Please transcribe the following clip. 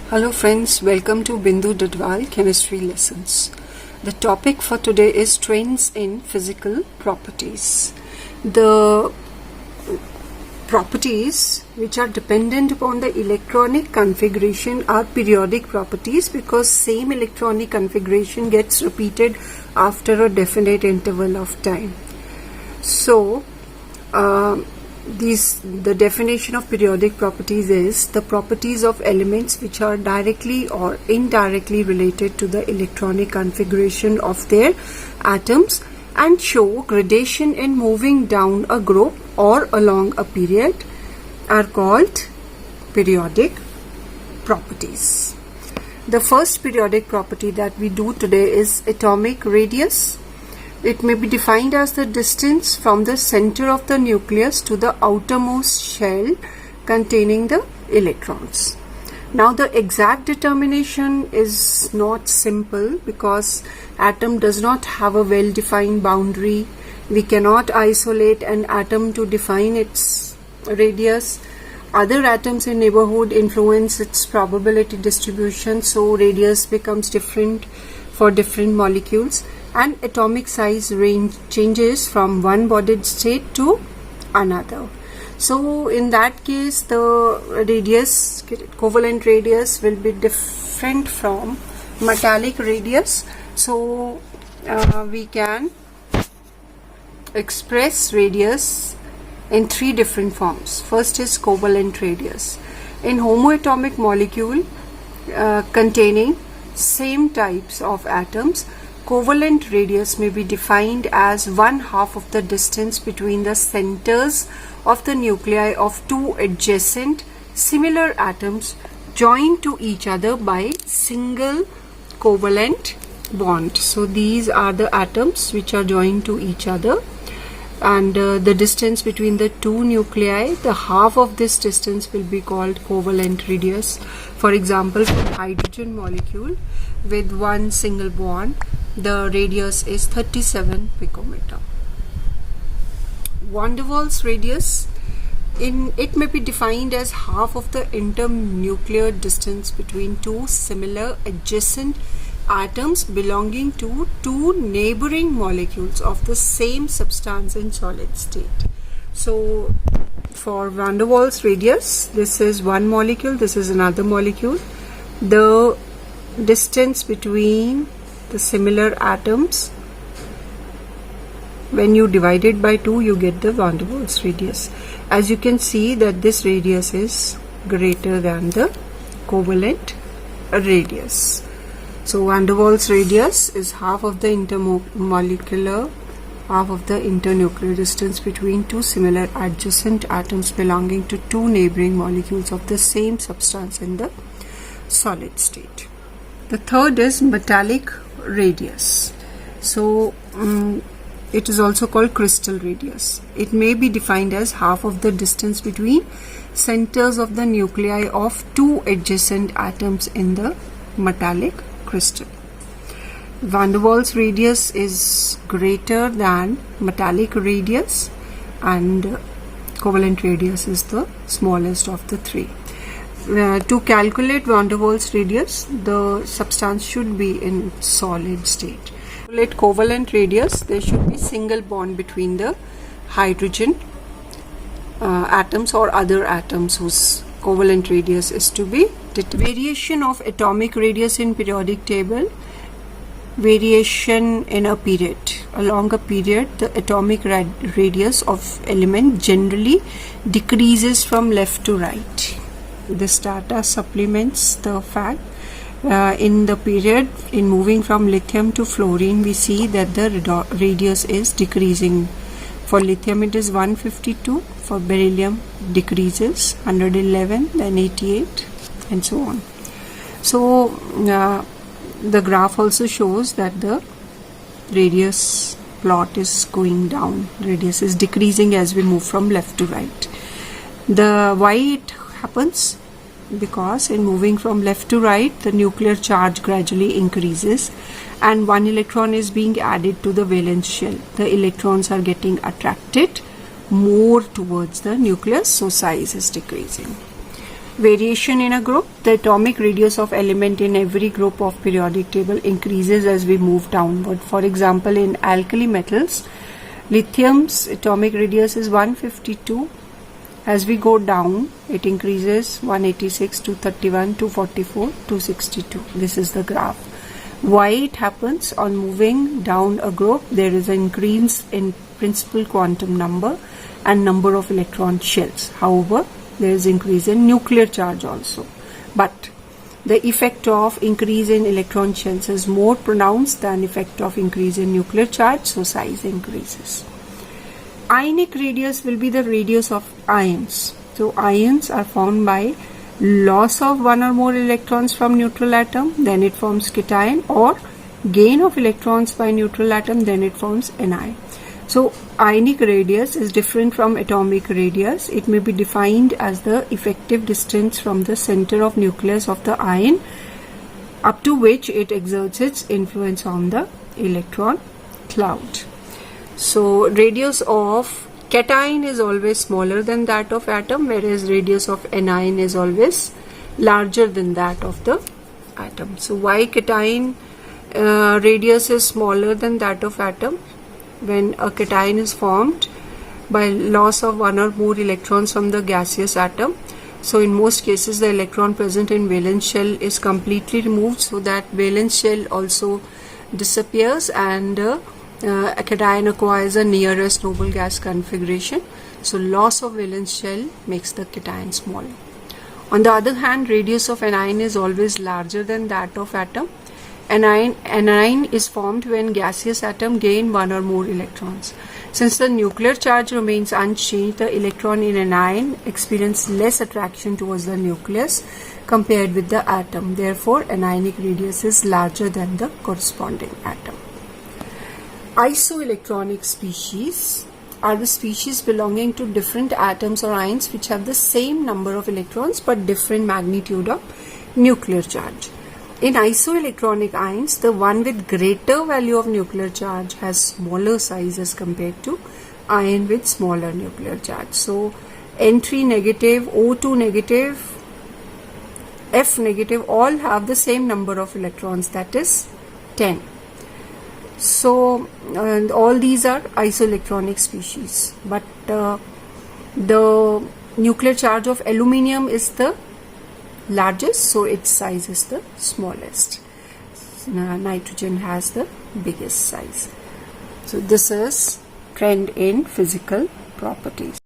Hello friends, welcome to Bindu Dadwal Chemistry Lessons. The topic for today is trends in physical properties. The properties which are dependent upon the electronic configuration are periodic properties because same electronic configuration gets repeated after a definite interval of time. So, the definition of periodic properties is the properties of elements which are directly or indirectly related to the electronic configuration of their atoms and show gradation in moving down a group or along a period are called periodic properties. The first periodic property that we do today is atomic radius. It may be defined as the distance from the center of the nucleus to the outermost shell containing the electrons. Now the exact determination is not simple because atom does not have a well-defined boundary. We cannot isolate an atom to define its radius. Other atoms in neighborhood influence its probability distribution, so radius becomes different for different molecules. And atomic size range changes from one bodied state to another. So in that case, the radius, covalent radius, will be different from metallic radius. So we can express radius in three different forms. First is covalent radius. In homoatomic molecule containing same types of atoms, covalent radius may be defined as 1/2 of the distance between the centers of the nuclei of two adjacent similar atoms joined to each other by single covalent bond. So these are the atoms which are joined to each other, and the distance between the two nuclei, the half of this distance will be called covalent radius. For example, for hydrogen molecule with one single bond, the radius is 37 picometer. Van der Waals radius, it may be defined as half of the internuclear distance between two similar adjacent atoms belonging to two neighboring molecules of the same substance in solid state. So for Van der Waals radius, this is one molecule, this is another molecule. The distance between the similar atoms, when you divide it by 2, you get the Van der Waals radius. As you can see that this radius is greater than the covalent radius. So Van der Waals radius is half of the internuclear distance between two similar adjacent atoms belonging to two neighboring molecules of the same substance in the solid state. The third is metallic radius. So it is also called crystal radius. It may be defined as half of the distance between centers of the nuclei of two adjacent atoms in the metallic crystal. Van der Waals radius is greater than metallic radius, and covalent radius is the smallest of the three. To calculate Van der Waals radius, the substance should be in solid state. To calculate covalent radius, there should be single bond between the hydrogen atoms or other atoms whose covalent radius is to be determined. Variation of atomic radius in periodic table. Variation in a period. Along a period, the atomic radius of element generally decreases from left to right. This data supplements the fact in the period in moving from lithium to fluorine, we see that the radius is decreasing. For lithium it is 152, for beryllium decreases 111, then 88, and so on. So the graph also shows that the radius plot is going down. Radius is decreasing as we move from left to right. Why it happens? Because in moving from left to right, the nuclear charge gradually increases and one electron is being added to the valence shell. The electrons are getting attracted more towards the nucleus, so size is decreasing. Variation in a group. The atomic radius of element in every group of periodic table increases as we move downward. For example, in alkali metals, lithium's atomic radius is 152. As we go down, it increases 186, 231, 244, 262. This is the graph. Why it happens? On moving down a group, there is an increase in principal quantum number and number of electron shells. However, there is increase in nuclear charge also. But the effect of increase in electron shells is more pronounced than effect of increase in nuclear charge, so size increases. Ionic radius will be the radius of ions. So ions are formed by loss of one or more electrons from neutral atom, then it forms cation, or gain of electrons by neutral atom, then it forms anion. So ionic radius is different from atomic radius. It may be defined as the effective distance from the center of nucleus of the ion up to which it exerts its influence on the electron cloud. So radius of cation is always smaller than that of atom, whereas radius of anion is always larger than that of the atom. So why cation radius is smaller than that of atom? When a cation is formed by loss of one or more electrons from the gaseous atom, so in most cases the electron present in valence shell is completely removed, so that valence shell also disappears, and a cation acquires a nearest noble gas configuration. So loss of valence shell makes the cation smaller. On the other hand, radius of anion is always larger than that of atom. Anion is formed when gaseous atom gain one or more electrons. Since the nuclear charge remains unchanged, the electron in anion experience less attraction towards the nucleus compared with the atom. Therefore, anionic radius is larger than the corresponding atom. Isoelectronic species are the species belonging to different atoms or ions which have the same number of electrons but different magnitude of nuclear charge. In isoelectronic ions, the one with greater value of nuclear charge has smaller size as compared to ion with smaller nuclear charge. So N3 negative, O2 negative, F negative all have the same number of electrons, that is 10. So all these are isoelectronic species, but the nuclear charge of aluminium is the largest, so its size is the smallest. Nitrogen has the biggest size. So this is trend in physical properties.